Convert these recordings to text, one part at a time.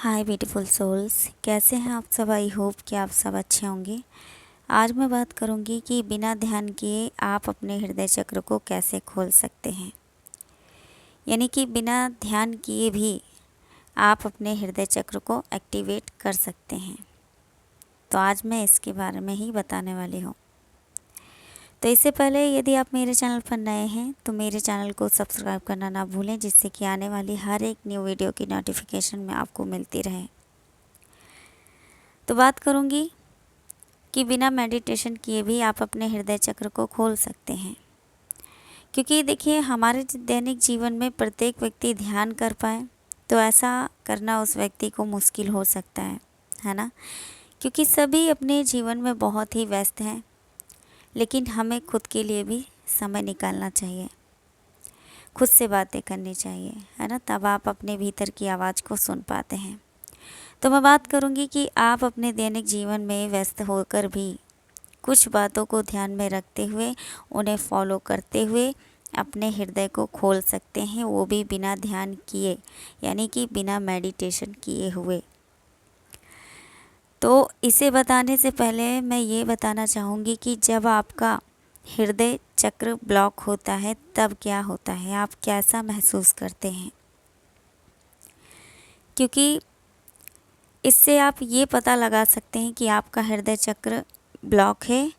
हाय beautiful souls, कैसे हैं आप सब। आई होप कि आप सब अच्छे होंगे। आज मैं बात करूंगी कि बिना ध्यान किए आप अपने हृदय चक्र को कैसे खोल सकते हैं। यानी कि बिना ध्यान किए भी आप अपने हृदय चक्र को एक्टिवेट कर सकते हैं। तो आज मैं इसके बारे में ही बताने वाली हूँ। तो इससे पहले यदि आप मेरे चैनल पर नए हैं तो मेरे चैनल को सब्सक्राइब करना ना भूलें, जिससे कि आने वाली हर एक न्यू वीडियो की नोटिफिकेशन में आपको मिलती रहे। तो बात करूंगी कि बिना मेडिटेशन किए भी आप अपने हृदय चक्र को खोल सकते हैं। क्योंकि देखिए, हमारे दैनिक जीवन में प्रत्येक व्यक्ति ध्यान कर पाए तो ऐसा करना उस व्यक्ति को मुश्किल हो सकता है ना। क्योंकि सभी अपने जीवन में बहुत ही व्यस्त हैं, लेकिन हमें खुद के लिए भी समय निकालना चाहिए, खुद से बातें करनी चाहिए, है ना। तब आप अपने भीतर की आवाज़ को सुन पाते हैं। तो मैं बात करूंगी कि आप अपने दैनिक जीवन में व्यस्त होकर भी कुछ बातों को ध्यान में रखते हुए उन्हें फॉलो करते हुए अपने हृदय को खोल सकते हैं, वो भी बिना ध्यान किए, यानी कि बिना मेडिटेशन किए हुए। तो इसे बताने से पहले मैं ये बताना चाहूँगी कि जब आपका हृदय चक्र ब्लॉक होता है तब क्या होता है, आप कैसा महसूस करते हैं। क्योंकि इससे आप ये पता लगा सकते हैं कि आपका हृदय चक्र ब्लॉक है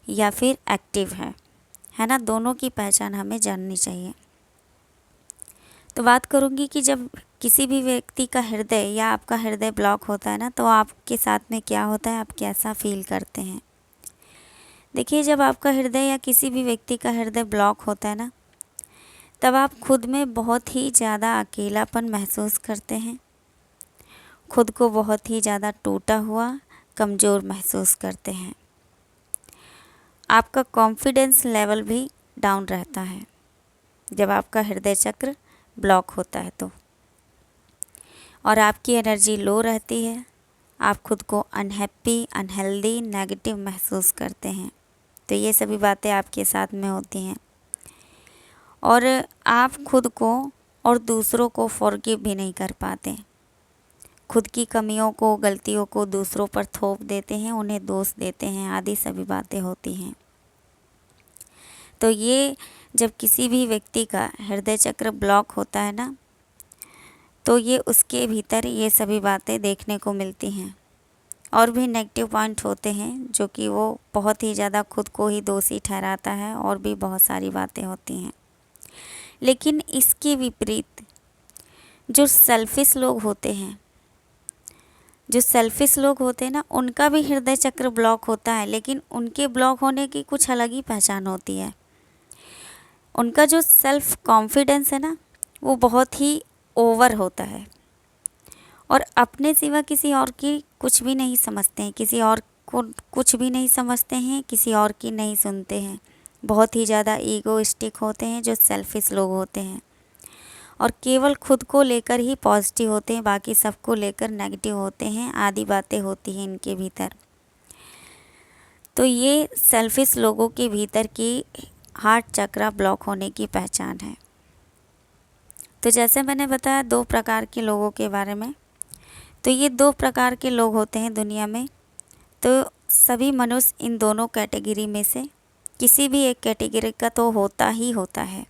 या फिर एक्टिव है ना। दोनों की पहचान हमें जाननी चाहिए। तो बात करूँगी कि जब किसी भी व्यक्ति का हृदय या आपका हृदय ब्लॉक होता है ना, तो आपके साथ में क्या होता है, आप कैसा फील करते हैं। देखिए, जब आपका हृदय या किसी भी व्यक्ति का हृदय ब्लॉक होता है ना, तब आप खुद में बहुत ही ज़्यादा अकेलापन महसूस करते हैं, खुद को बहुत ही ज़्यादा टूटा हुआ, कमज़ोर महसूस करते हैं। आपका कॉन्फिडेंस लेवल भी डाउन रहता है जब आपका हृदय चक्र ब्लॉक होता है तो, और आपकी एनर्जी लो रहती है। आप खुद को अनहैप्पी, अनहेल्दी, नेगेटिव महसूस करते हैं। तो ये सभी बातें आपके साथ में होती हैं, और आप खुद को और दूसरों को फॉरगिव भी नहीं कर पाते। खुद की कमियों को, गलतियों को दूसरों पर थोप देते हैं, उन्हें दोष देते हैं, आदि सभी बातें होती हैं। तो ये जब किसी भी व्यक्ति का हृदय चक्र ब्लॉक होता है ना, तो ये उसके भीतर ये सभी बातें देखने को मिलती हैं। और भी नेगेटिव पॉइंट होते हैं जो कि वो बहुत ही ज़्यादा खुद को ही दोषी ठहराता है, और भी बहुत सारी बातें होती हैं। लेकिन इसके विपरीत जो सेल्फिश लोग होते हैं, ना, उनका भी हृदय चक्र ब्लॉक होता है, लेकिन उनके ब्लॉक होने की कुछ अलग ही पहचान होती है। उनका जो सेल्फ कॉन्फिडेंस है ना, वो बहुत ही ओवर होता है, और अपने सिवा किसी और की कुछ भी नहीं समझते हैं, किसी और को कुछ भी नहीं समझते हैं, किसी और की नहीं सुनते हैं। बहुत ही ज़्यादा ईगोइस्टिक होते हैं जो सेल्फिश लोग होते हैं, और केवल खुद को लेकर ही पॉजिटिव होते हैं, बाकी सबको लेकर नेगेटिव होते हैं, आदि बातें होती हैं इनके भीतर। तो ये सेल्फिश लोगों के भीतर की हार्ट चक्र ब्लॉक होने की पहचान है। तो जैसे मैंने बताया 2 प्रकार के लोगों के बारे में, तो ये 2 प्रकार के लोग होते हैं दुनिया में। तो सभी मनुष्य इन दोनों कैटेगरी में से किसी भी एक कैटेगरी का तो होता ही होता है,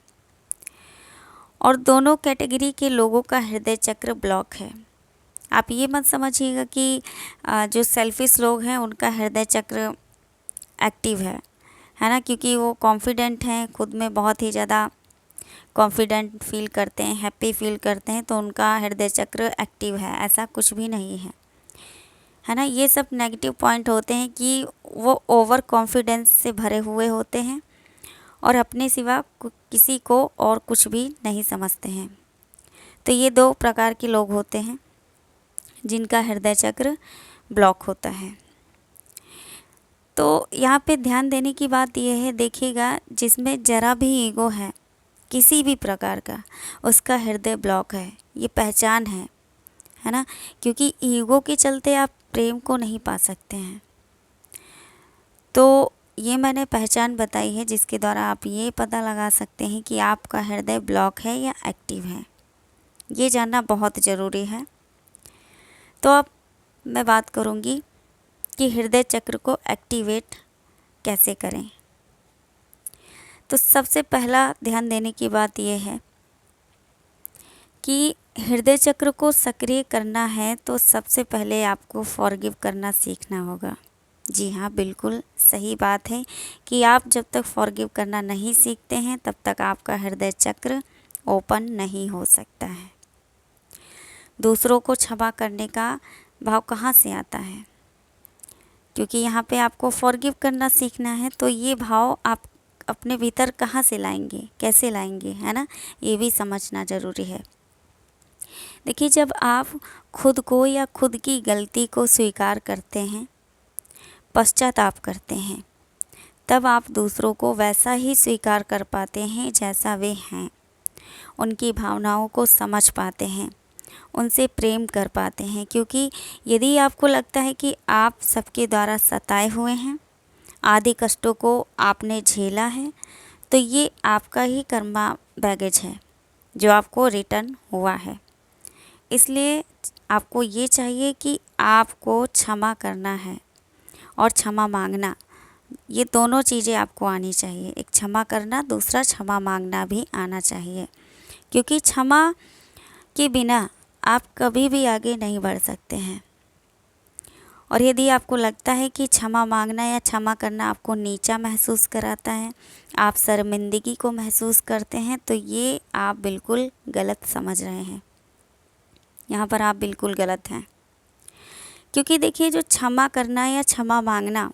और दोनों कैटेगरी के लोगों का हृदय चक्र ब्लॉक है। आप ये मत समझिएगा कि जो सेल्फिश लोग हैं उनका हृदय चक्र एक्टिव है ना, क्योंकि वो कॉन्फिडेंट हैं, खुद में बहुत ही ज़्यादा कॉन्फिडेंट फील करते हैं, हैप्पी फील करते हैं, तो उनका हृदय चक्र एक्टिव है। ऐसा कुछ भी नहीं है ना। ये सब नेगेटिव पॉइंट होते हैं कि वो ओवर कॉन्फिडेंस से भरे हुए होते हैं, और अपने सिवा किसी को और कुछ भी नहीं समझते हैं। तो ये 2 प्रकार के लोग होते हैं जिनका हृदय चक्र ब्लॉक होता है। तो यहाँ पे ध्यान देने की बात यह है, देखिएगा, जिसमें ज़रा भी ईगो है किसी भी प्रकार का, उसका हृदय ब्लॉक है। ये पहचान है ना। क्योंकि ईगो के चलते आप प्रेम को नहीं पा सकते हैं। तो ये मैंने पहचान बताई है जिसके द्वारा आप ये पता लगा सकते हैं कि आपका हृदय ब्लॉक है या एक्टिव है। ये जानना बहुत ज़रूरी है। तो अब मैं बात करूँगी कि हृदय चक्र को एक्टिवेट कैसे करें। तो सबसे पहला ध्यान देने की बात यह है कि हृदय चक्र को सक्रिय करना है तो सबसे पहले आपको फॉरगिव करना सीखना होगा। जी हाँ, बिल्कुल सही बात है कि आप जब तक फॉरगिव करना नहीं सीखते हैं तब तक आपका हृदय चक्र ओपन नहीं हो सकता है। दूसरों को क्षमा करने का भाव कहाँ से आता है? क्योंकि यहाँ पे आपको फॉरगिव करना सीखना है, तो ये भाव आप अपने भीतर कहाँ से लाएंगे, कैसे लाएंगे, है ना? ये भी समझना ज़रूरी है। देखिए, जब आप खुद को या खुद की गलती को स्वीकार करते हैं, पश्चाताप करते हैं, तब आप दूसरों को वैसा ही स्वीकार कर पाते हैं जैसा वे हैं। उनकी भावनाओं को समझ पाते हैं, उनसे प्रेम कर पाते हैं। क्योंकि यदि आपको लगता है कि आप सबके द्वारा सताए हुए हैं, आदि कष्टों को आपने झेला है, तो ये आपका ही कर्मा बैगेज है जो आपको रिटर्न हुआ है। इसलिए आपको ये चाहिए कि आपको क्षमा करना है और क्षमा मांगना, ये दोनों चीज़ें आपको आनी चाहिए। एक क्षमा करना, दूसरा क्षमा मांगना भी आना चाहिए। क्योंकि क्षमा के बिना आप कभी भी आगे नहीं बढ़ सकते हैं। और यदि आपको लगता है कि क्षमा मांगना या क्षमा करना आपको नीचा महसूस कराता है, आप शर्मिंदगी को महसूस करते हैं, तो ये आप बिल्कुल गलत समझ रहे हैं। यहाँ पर आप बिल्कुल गलत हैं। क्योंकि देखिए, जो क्षमा करना या क्षमा मांगना,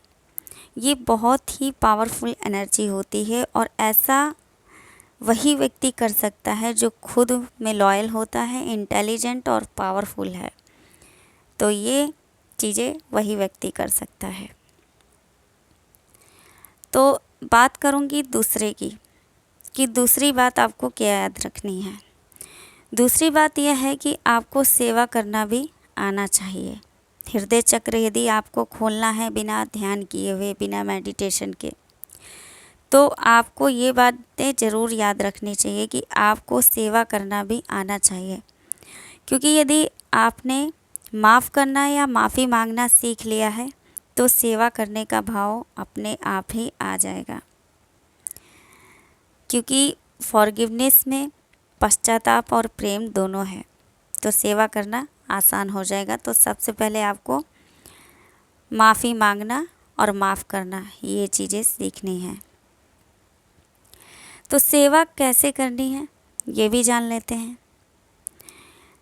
ये बहुत ही पावरफुल एनर्जी होती है और ऐसा वही व्यक्ति कर सकता है जो खुद में लॉयल होता है, इंटेलिजेंट और पावरफुल है। तो ये चीज़ें वही व्यक्ति कर सकता है। तो बात करूँगी दूसरे की, कि दूसरी बात आपको क्या याद रखनी है। दूसरी बात यह है कि आपको सेवा करना भी आना चाहिए। हृदय चक्र यदि आपको खोलना है बिना ध्यान किए हुए, बिना मेडिटेशन के, तो आपको ये बातें ज़रूर याद रखनी चाहिए कि आपको सेवा करना भी आना चाहिए। क्योंकि यदि आपने माफ़ करना या माफ़ी मांगना सीख लिया है, तो सेवा करने का भाव अपने आप ही आ जाएगा। क्योंकि फॉरगिवनेस में पश्चाताप और प्रेम दोनों है, तो सेवा करना आसान हो जाएगा। तो सबसे पहले आपको माफ़ी मांगना और माफ़ करना, ये चीज़ें सीखनी हैं। तो सेवा कैसे करनी है ये भी जान लेते हैं।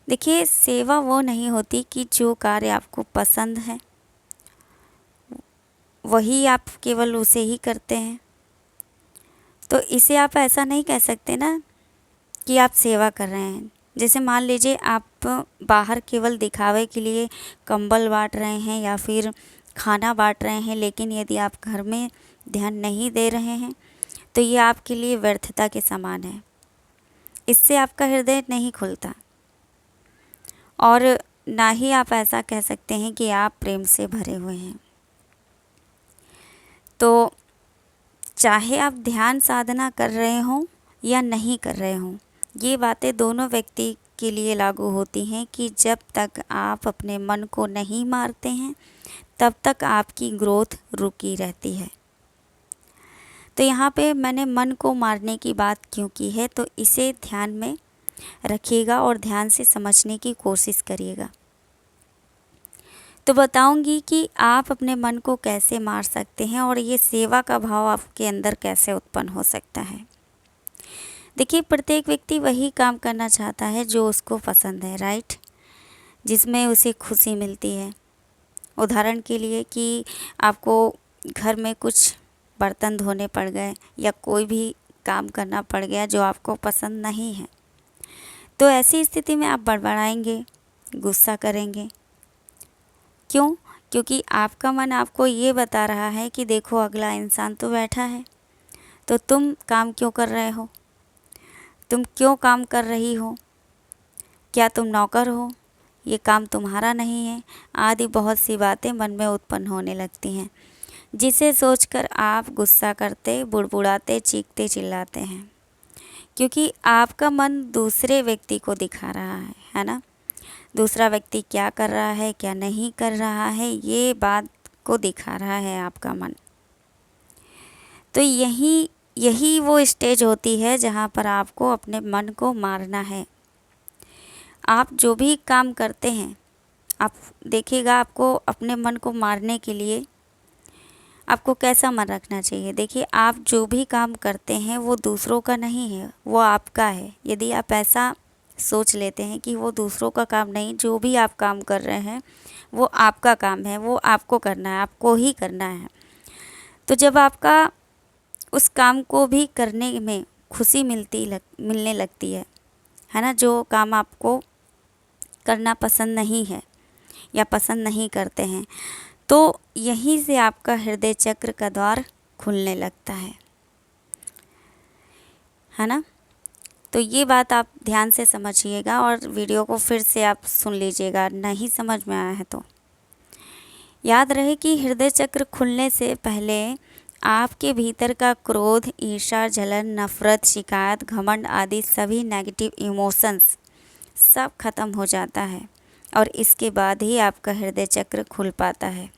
देखिए, सेवा वो नहीं होती कि जो कार्य आपको पसंद है वही आप केवल उसे ही करते हैं। तो इसे आप ऐसा नहीं कह सकते ना कि आप सेवा कर रहे हैं। जैसे मान लीजिए आप बाहर केवल दिखावे के लिए कंबल बांट रहे हैं या फिर खाना बांट रहे हैं, लेकिन यदि आप घर में ध्यान नहीं दे रहे हैं तो ये आपके लिए व्यर्थता के समान है। इससे आपका हृदय नहीं खुलता और ना ही आप ऐसा कह सकते हैं कि आप प्रेम से भरे हुए हैं। तो चाहे आप ध्यान साधना कर रहे हों या नहीं कर रहे हों, ये बातें दोनों व्यक्ति के लिए लागू होती हैं कि जब तक आप अपने मन को नहीं मारते हैं तब तक आपकी ग्रोथ रुकी रहती है। तो यहाँ पे मैंने मन को मारने की बात क्यों की है, तो इसे ध्यान में रखिएगा और ध्यान से समझने की कोशिश करिएगा। तो बताऊंगी कि आप अपने मन को कैसे मार सकते हैं और ये सेवा का भाव आपके अंदर कैसे उत्पन्न हो सकता है। देखिए, प्रत्येक व्यक्ति वही काम करना चाहता है जो उसको पसंद है, राइट, जिसमें उसे खुशी मिलती है। उदाहरण के लिए कि आपको घर में कुछ बर्तन धोने पड़ गए या कोई भी काम करना पड़ गया जो आपको पसंद नहीं है, तो ऐसी स्थिति में आप बड़बड़ाएंगे, गुस्सा करेंगे। क्यों? क्योंकि आपका मन आपको ये बता रहा है कि देखो, अगला इंसान तो बैठा है, तो तुम काम क्यों कर रहे हो, तुम क्यों काम कर रही हो, क्या तुम नौकर हो, ये काम तुम्हारा नहीं है, आदि बहुत सी बातें मन में उत्पन्न होने लगती हैं, जिसे सोचकर आप गुस्सा करते, बुड़बुड़ाते, चीखते चिल्लाते हैं। क्योंकि आपका मन दूसरे व्यक्ति को दिखा रहा है ना, दूसरा व्यक्ति क्या कर रहा है, क्या नहीं कर रहा है, ये बात को दिखा रहा है आपका मन। तो यही वो स्टेज होती है जहाँ पर आपको अपने मन को मारना है। आप जो भी काम करते हैं, आप देखिएगा, आपको अपने मन को मारने के लिए आपको कैसा मन रखना चाहिए। देखिए, आप जो भी काम करते हैं वो दूसरों का नहीं है, वो आपका है। यदि आप ऐसा सोच लेते हैं कि वो दूसरों का काम नहीं, जो भी आप काम कर रहे हैं वो आपका काम है, वो आपको करना है, आपको ही करना है। तो जब आपका उस काम को भी करने में खुशी मिलने लगती है ना, जो काम आपको करना पसंद नहीं है या पसंद नहीं करते हैं, तो यहीं से आपका हृदय चक्र का द्वार खुलने लगता है ना। तो ये बात आप ध्यान से समझिएगा और वीडियो को फिर से आप सुन लीजिएगा, नहीं समझ में आया है तो। याद रहे कि हृदय चक्र खुलने से पहले आपके भीतर का क्रोध, ईर्ष्या, जलन, नफरत, शिकायत, घमंड आदि सभी नेगेटिव इमोशंस सब खत्म हो जाता है और इसके बाद ही आपका हृदय चक्र खुल पाता है।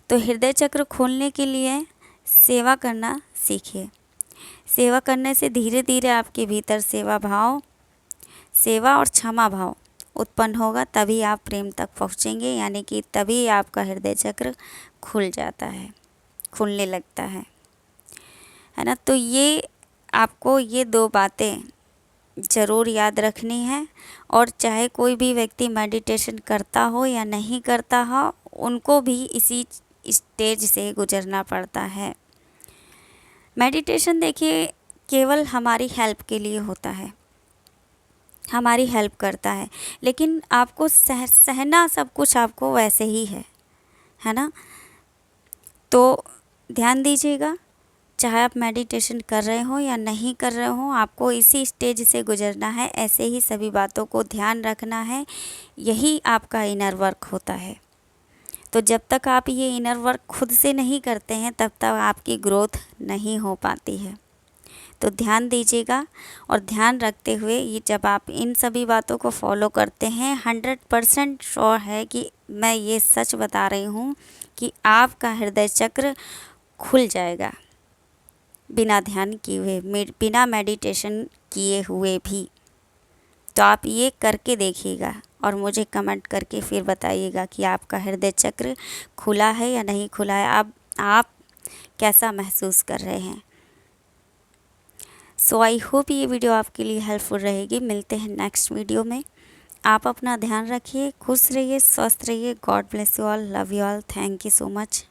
तो हृदय चक्र खोलने के लिए सेवा करना सीखिए। सेवा करने से धीरे धीरे आपके भीतर सेवा और क्षमा भाव उत्पन्न होगा, तभी आप प्रेम तक पहुँचेंगे, यानी कि तभी आपका हृदय चक्र खुल जाता है, खुलने लगता है ना। तो ये आपको ये 2 बातें ज़रूर याद रखनी है। और चाहे कोई भी व्यक्ति मेडिटेशन करता हो या नहीं करता हो, उनको भी इसी स्टेज से गुजरना पड़ता है। मेडिटेशन देखिए केवल हमारी हेल्प के लिए होता है, हमारी हेल्प करता है, लेकिन आपको सहना सब कुछ आपको वैसे ही है ना। तो ध्यान दीजिएगा, चाहे आप मेडिटेशन कर रहे हो या नहीं कर रहे हो, आपको इसी स्टेज से गुजरना है। ऐसे ही सभी बातों को ध्यान रखना है, यही आपका इनर वर्क होता है। तो जब तक आप ये इनर वर्क खुद से नहीं करते हैं, तब तक आपकी ग्रोथ नहीं हो पाती है। तो ध्यान दीजिएगा और ध्यान रखते हुए ये जब आप इन सभी बातों को फॉलो करते हैं, 100% श्योर है कि मैं ये सच बता रही हूँ कि आपका हृदय चक्र खुल जाएगा, बिना ध्यान किए हुए, बिना मेडिटेशन किए हुए भी। तो आप ये करके देखिएगा और मुझे कमेंट करके फिर बताइएगा कि आपका हृदय चक्र खुला है या नहीं खुला है, आप कैसा महसूस कर रहे हैं। सो आई होप ये वीडियो आपके लिए हेल्पफुल रहेगी। मिलते हैं नेक्स्ट वीडियो में। आप अपना ध्यान रखिए, खुश रहिए, स्वस्थ रहिए। God bless you all, love you all, thank you so much.